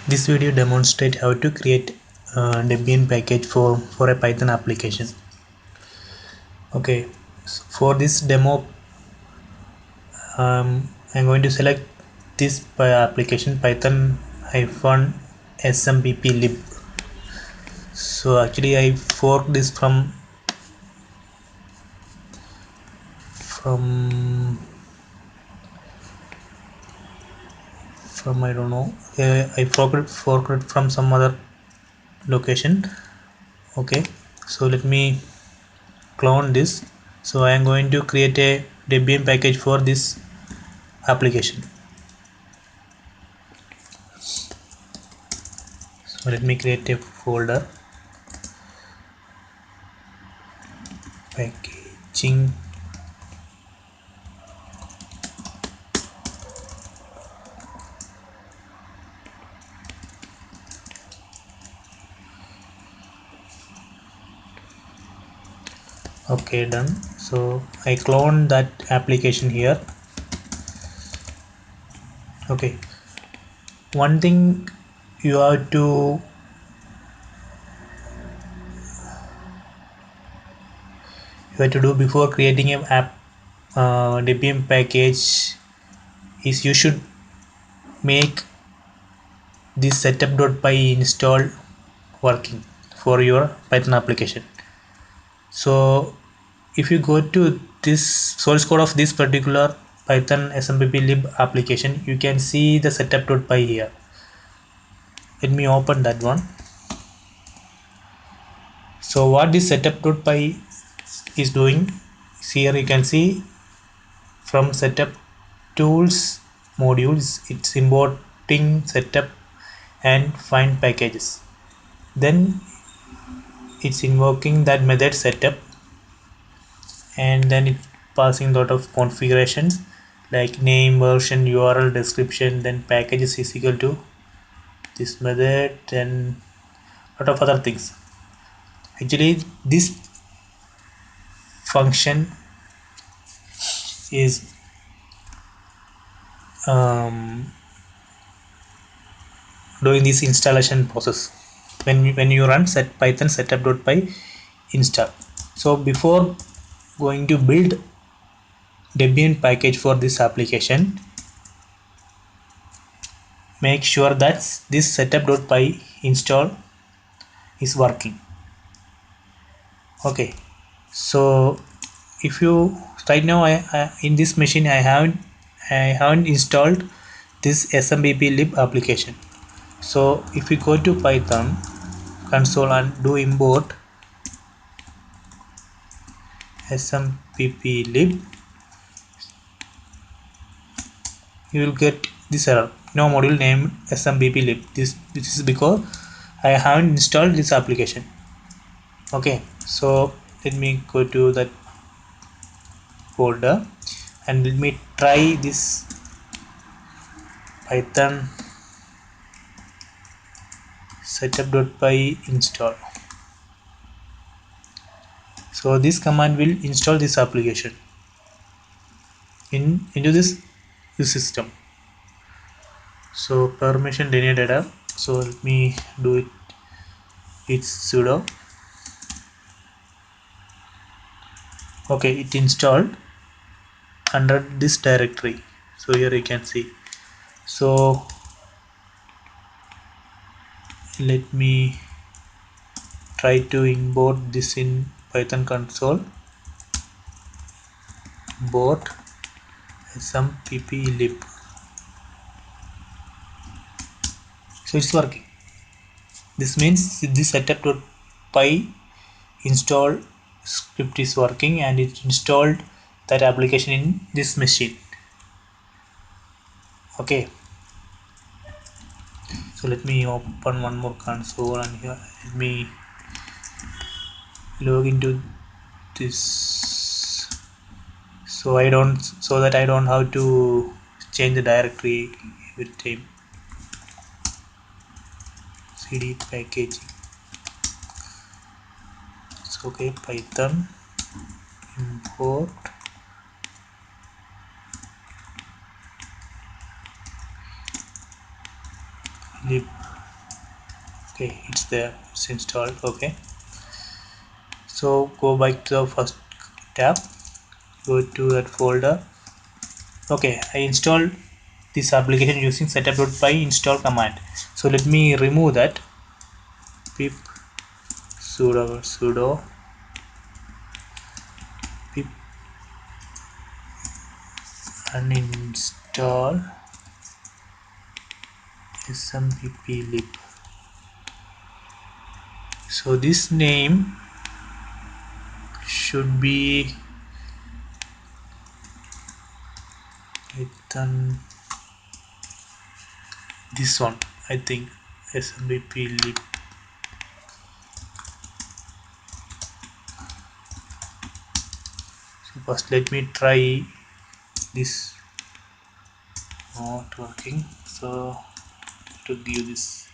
This video demonstrates how to create a Debian package for a Python application. Okay, so for this demo, I'm going to select this application python-smpplib. So actually, I forked this from I don't know. I forked it from some other location. Okay, so let me clone this. So I am going to create a Debian package for this application. So let me create a folder, packaging, okay, done. So I cloned that application here. Okay, one thing you have to do before creating an app Debian package is you should make this setup.py install working for your Python application. So if you go to this source code of this particular python-smpplib application, you can see the setup.py here. Let me open that one. So what this setup.py is doing, here you can see from setup tools modules, it's importing setup and find packages. Then it's invoking that method setup, and then it's passing a lot of configurations like name, version, URL, description, then packages is equal to this method and a lot of other things. Actually, this function is doing this installation process when you run python setup.py install. So before going to build Debian package for this application, make sure that this setup.py install is working. Okay, so if you right now I in this machine I haven't installed this smpplib application. So if we go to Python console and do import smpplib, you will get this error, no module named smpplib. This is because I haven't installed this application. Okay, so let me go to that folder and let me try this python setup.py install. So this command will install this application into this system. So permission denied. So let me do it. It's sudo. Okay, it installed under this directory. So here you can see. So let me try to import this in Python console. Import smpplib. So it's working. This means this setup.py install script is working and it installed that application in this machine. Okay, so let me open one more console and here let me log into this so that I don't have to change the directory every time. cd packaging. It's okay. Python import lib Okay, it's there, it's installed. Okay, so go back to the first tab, go to that folder. Okay, I installed this application using setup.py install command. So let me remove that. Pip sudo pip uninstall smplib. So this name should be Python, this one I think, smplib. So first let me try this. Not working, so to give this.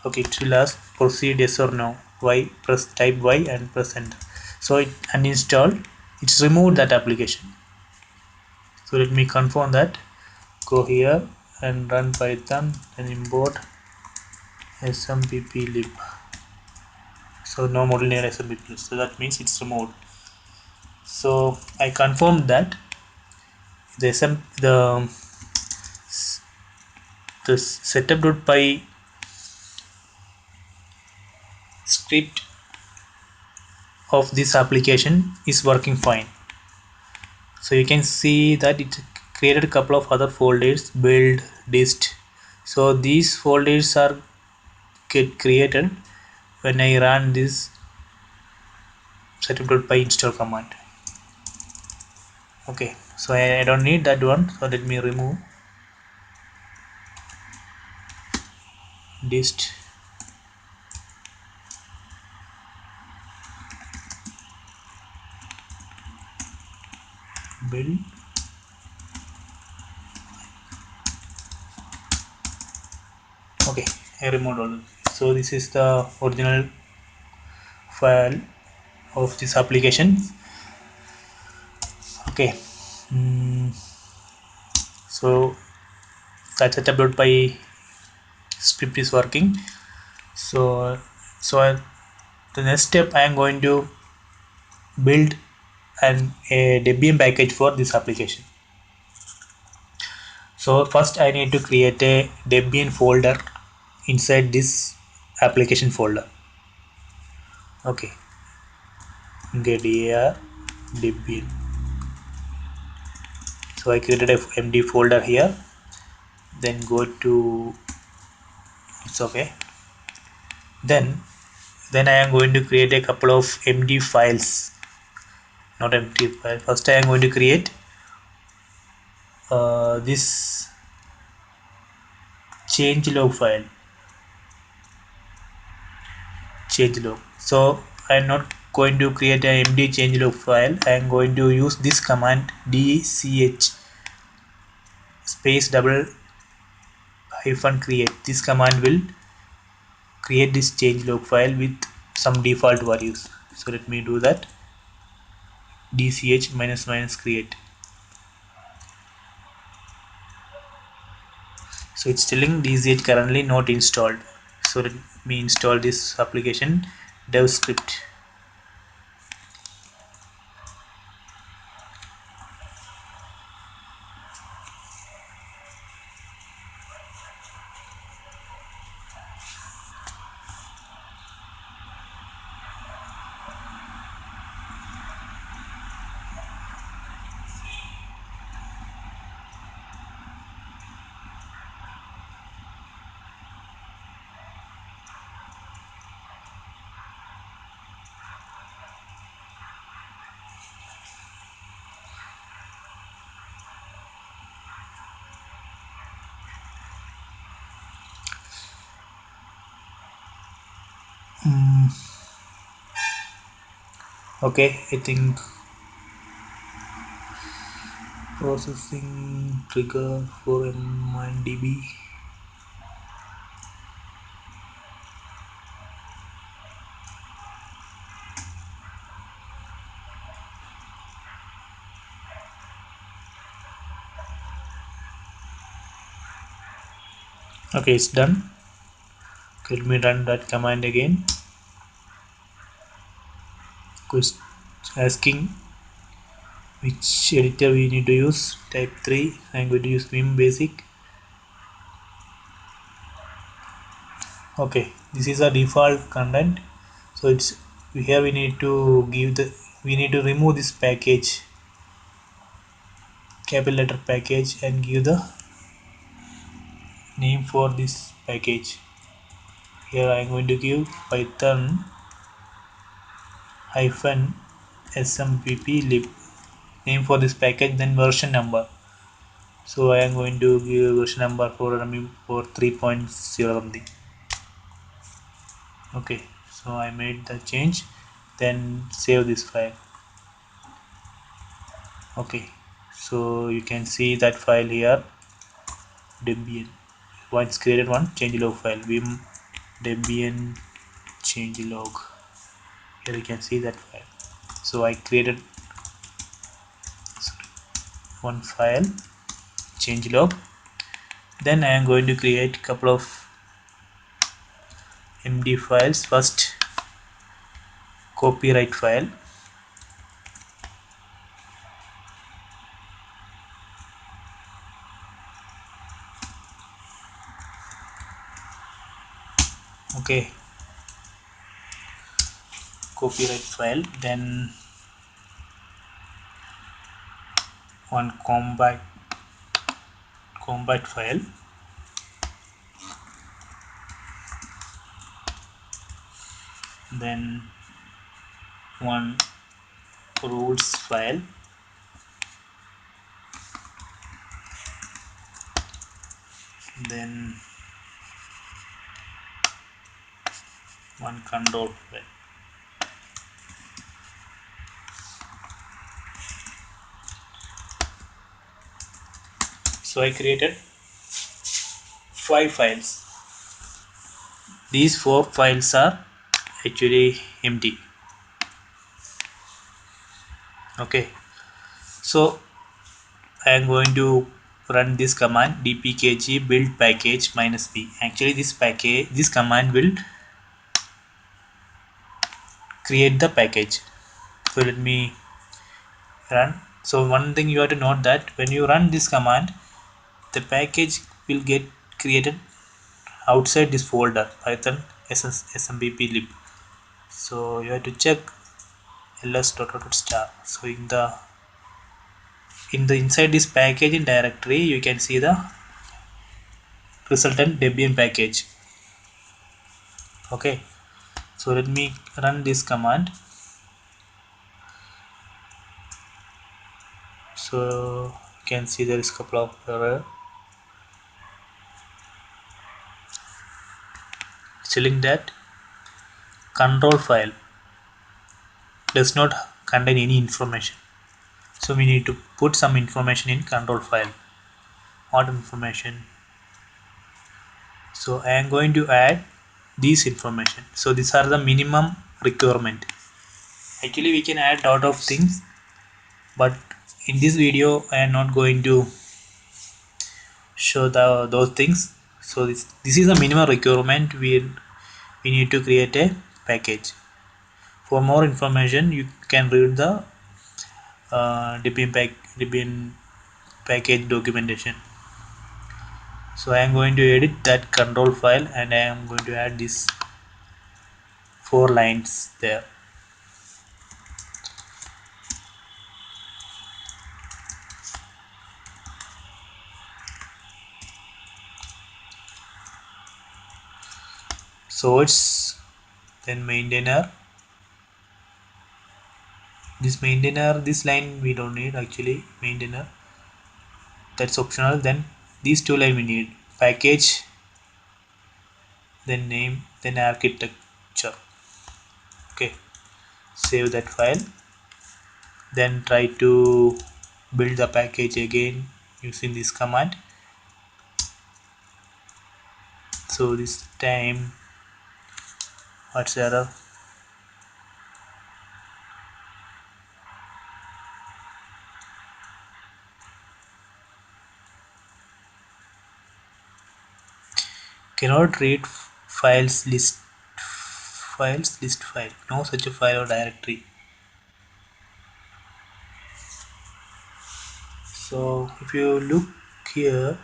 Okay, it will ask proceed yes or no. Y, press type Y and press enter. So it uninstalled, it's removed that application. So let me confirm that. Go here and run python and import smplib. So no model near smplib, so that means it's removed. So I confirmed that the setup.py script of this application is working fine. So you can see that it created a couple of other folders, build, dist. So these folders are get created when I run this setup.py install command. Okay, so I don't need that one, so let me remove dist build. Okay, I removed all. So this is the original file of this application. Okay, so that setup.py script is working. So the next step I am going to build a Debian package for this application. So first I need to create a Debian folder inside this application folder. Okay, get here Debian. So I created a MD folder here. Then go to, it's okay. Then I am going to create a couple of MD files, not empty file. First I am going to create this changelog file. Changelog. So I'm not going to create a md changelog file. I am going to use this command dch space double hyphen create. This command will create this changelog file with some default values. So let me do that. dch minus minus create. So it's telling dch currently not installed. So let me install this application dev script. Okay, I think processing trigger for MindDB. Okay, it's done. Let me run that command again. Asking which editor we need to use. Type 3. I'm going to use Vim Basic. Okay, this is a default content. So it's here we need to remove this package, capital letter package, and give the name for this package. Here I am going to give python-smpplib name for this package, then version number. So I am going to give version number for 3.0 something. Okay, so I made the change, then save this file. Okay, so you can see that file here, Debian. Once created one changelog file, vim Debian changelog. Here you can see that file. So I created one file changelog. Then I am going to create a couple of MD files. First, copyright file. Okay, copyright file. Then one compat file. Then one rules file. Then one control file. So I created 5 files. These 4 files are actually empty. Okay, so I am going to run this command dpkg build package -b. Actually this command will create the package. So let me run. So one thing you have to note that when you run this command, the package will get created outside this folder python-smpplib. So you have to check ls.star. So in the inside this package in directory you can see the resultant Debian package. Okay, so let me run this command. So you can see there is a couple of error. Telling that control file does not contain any information. So we need to put some information in control file. What information? So I am going to add these information. So these are the minimum requirement. Actually we can add lot of things, but in this video I am not going to show those things. So this is a minimum requirement. We need to create a package. For more information you can read the Debian package documentation. So I am going to edit that control file and I am going to add these 4 lines there. So it's then maintainer. This line we don't need actually. Maintainer, that's optional. Then these 2 lines we need: package, then name, then architecture. Okay, save that file, then try to build the package again using this command. So this time, what's the error? Cannot read files list file, no such a file or directory. So if you look here,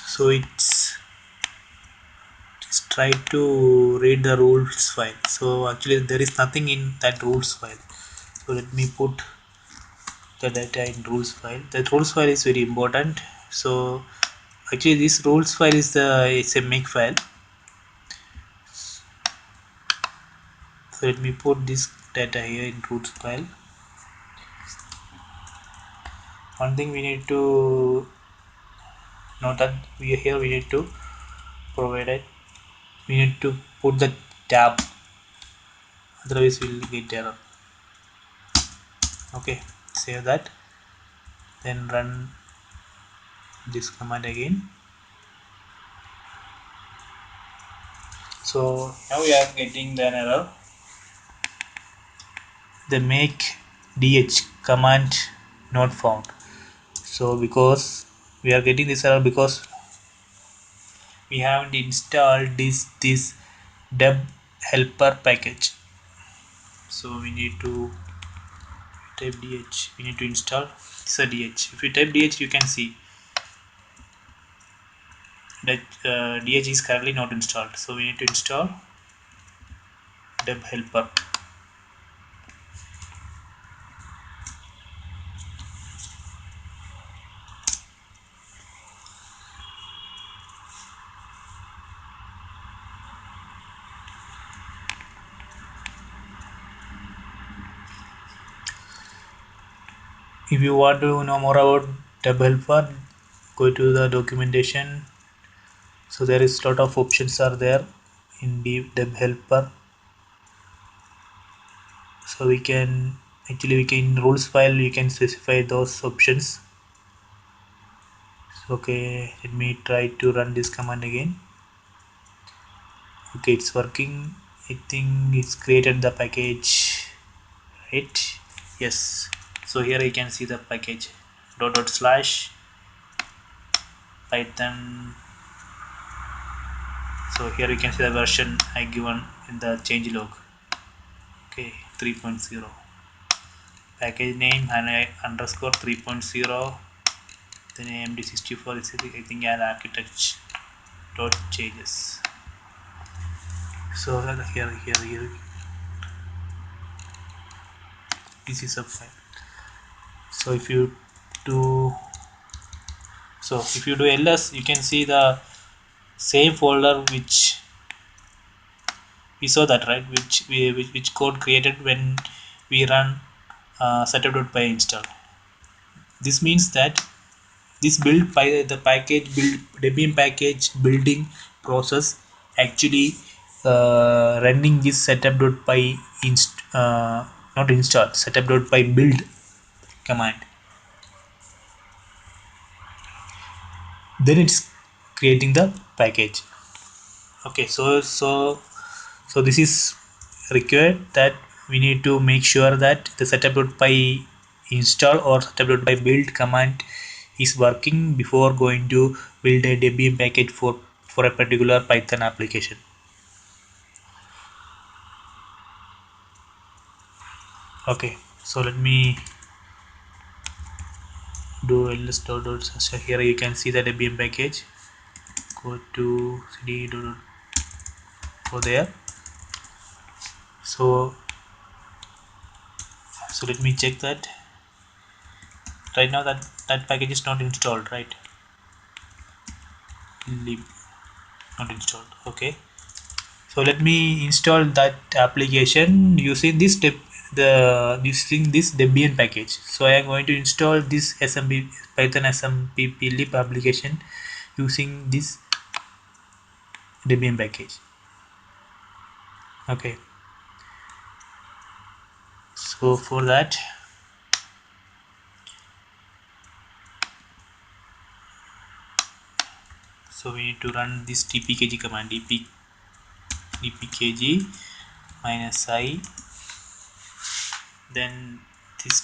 so it's try to read the rules file. So actually there is nothing in that rules file. So let me put the data in rules file. That rules file is very important. So actually this rules file is it's a make file. So let me put this data here in root file. One thing we need to note that we need to provide it. We need to put the tab, otherwise we'll get error. Okay, save that, then run this command again. So now we are getting the error. The make dh command not found. So because we are getting this error because we haven't installed this deb helper package. So we need to type dh, we need to install this dh. If you type dh, you can see that dh is currently not installed. So we need to install deb helper. If you want to know more about deb helper, go to the documentation. So there is lot of options are there in deb helper. So we can in rules file you can specify those options. So, okay, let me try to run this command again. Okay, it's working. I think it's created the package, right? Yes. So here you can see the package dot slash python. So here you can see the version I given in the changelog. Okay, 3.0. Package name and underscore 3.0. Then AMD64 is I think an architecture dot changes. So here this is a file. So if you do ls, you can see the same folder which we saw that, right, which code created when we run setup.py install. This means that this build by the package build Debian package building process actually running this setup.py not install setup.py build command, then it's creating the package. Okay, so this is required that we need to make sure that the setup.py install or setup.py build command is working before going to build a Debian package for a particular Python application. Okay, so let me do ls dot. So here you can see the Debian package. Go to cd dot, go there. So let me check that. Right now that package is not installed, right? Lib not installed. Okay, so let me install that application using this using this Debian package. So I am going to install this smp python-smpplib application using this Debian package. Okay, so for that, so we need to run this dpkg command, dpkg -i, then this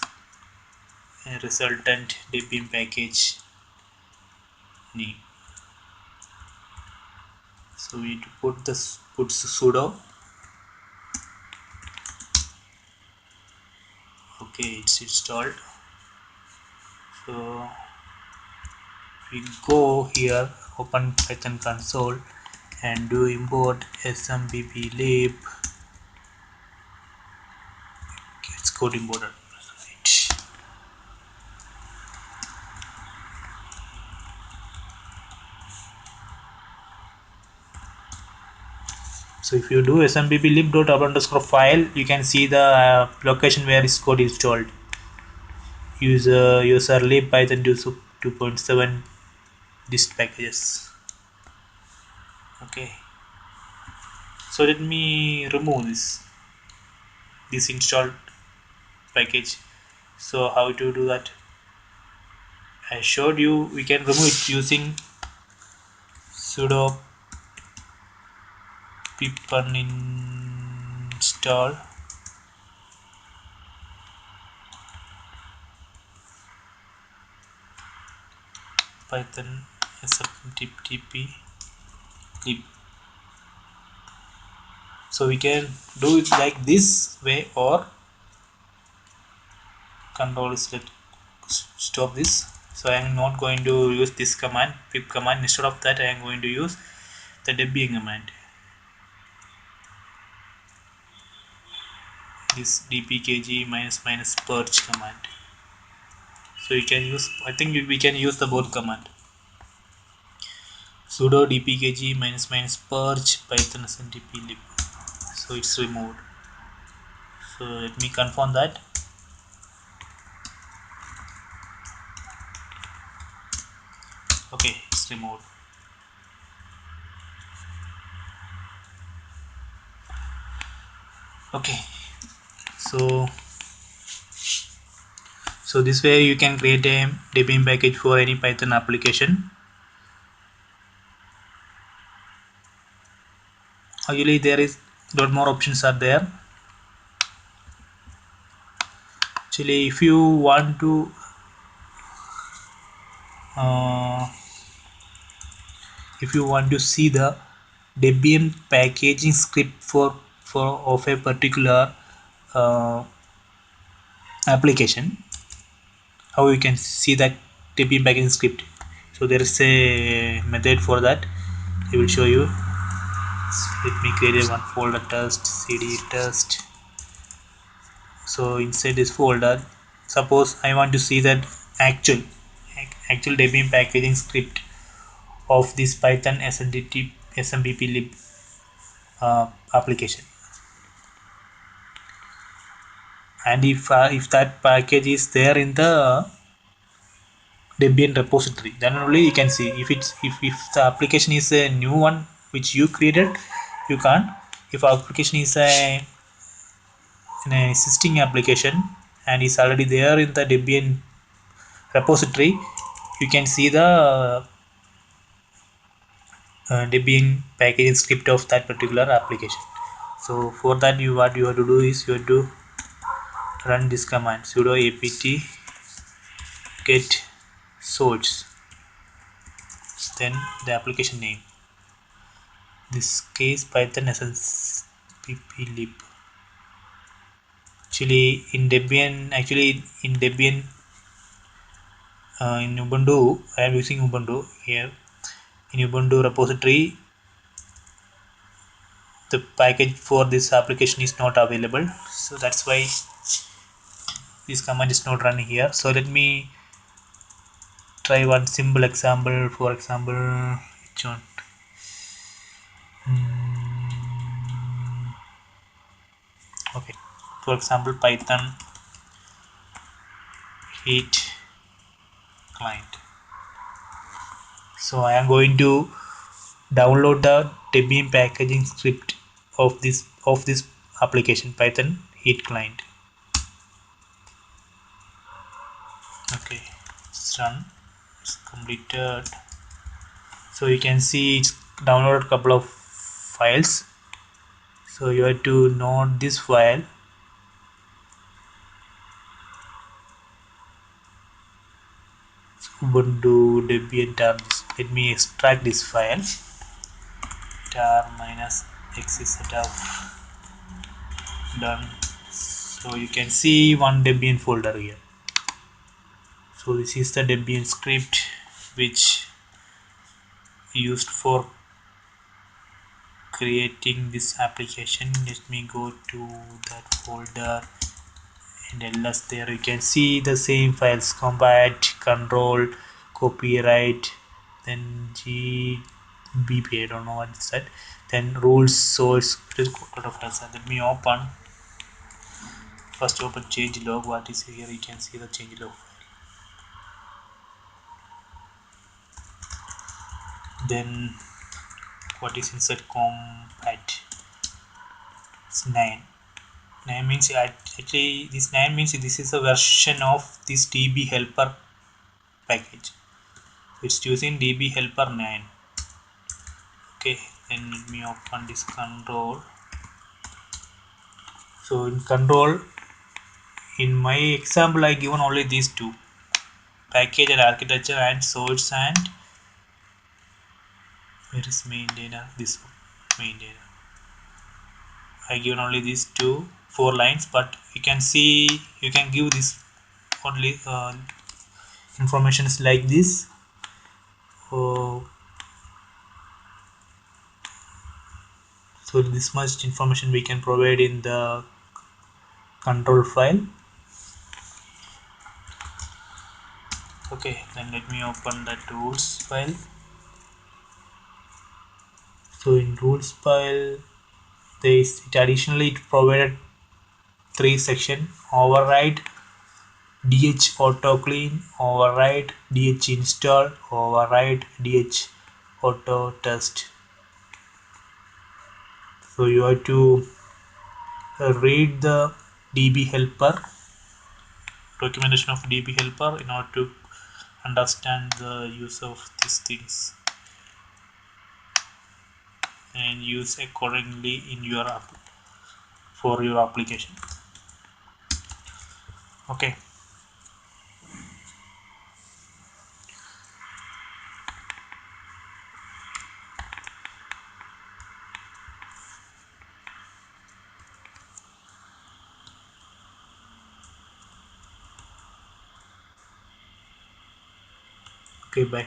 a resultant Debian package name. So we need to put sudo. Okay, it's installed. So we go here, open Python console and do import smpplib. It's code imported. Right. So if you do smpplib.up_file, you can see the location where this code is installed. User lib python 2.7 dist packages. Okay, so let me remove this installed package. So how to do that? I showed you we can remove it using sudo pip uninstall python smpplib. So we can do it like this way, or control select stop this. So I am not going to use this command, pip command. Instead of that, I am going to use the Debian command, this dpkg minus purge command. So you can use, I think we can use the both command, sudo dpkg minus purge python smpplib. So it's removed. So let me confirm that. Okay, it's removed. Okay, so this way you can create a Debian package for any Python application. Actually there is lot more options are there. Actually if you want to uh, see the Debian packaging script for of a particular uh, application, how you can see that Debian packaging script. So there is a method for that. I will show you. Let me create a one folder, test cd test. So inside this folder, suppose I want to see that actual Debian packaging script of this python smpplib application. And if that package is there in the Debian repository, then only you can see. If the application is a new one which you created, you can't. If application is an existing application and is already there in the Debian repository, you can see the Debian packaging script of that particular application. So for that, what you have to do is you have to run this command, sudo apt get source, then the application name, this case python smpplib. Actually in Debian in Ubuntu, I am using Ubuntu here. In Ubuntu repository, the package for this application is not available, so that's why this command is not running here. So let me try one simple example. For example, which one? Okay, for example, python heat client. So I am going to download the Debian packaging script of this application, python heat client. Okay, it's run, it's completed. So you can see it's downloaded a couple of files. So you have to note this file. Ubuntu Debian tar. Let me extract this file. Tar minus x is setup done. So you can see one Debian folder here. So this is the Debian script which used for creating this application. Let me go to that folder and ls. There you can see the same files: compat, control, copyright, then gbp, I don't know what's that, then rules, source. Let me open. First open changelog. What is here? You can see the changelog file. Then what is inside compat? It's 9. 9 means actually this 9 means this is a version of this db helper package. It's using db helper 9. Okay, then let me open this control. So in control, in my example I given only these two: package and architecture, and source, and where is maintainer? This one, maintainer. I given only these two 4 lines, but you can see you can give this only information is like this. So this much information we can provide in the control file. Okay, then let me open the tools file. So in rules file, it additionally provided 3 sections: override, dh auto clean, override, dh install, override, dh auto test. So you have to read the db helper, documentation of db helper, in order to understand the use of these things and use accordingly in your for your application. Okay, okay, bye.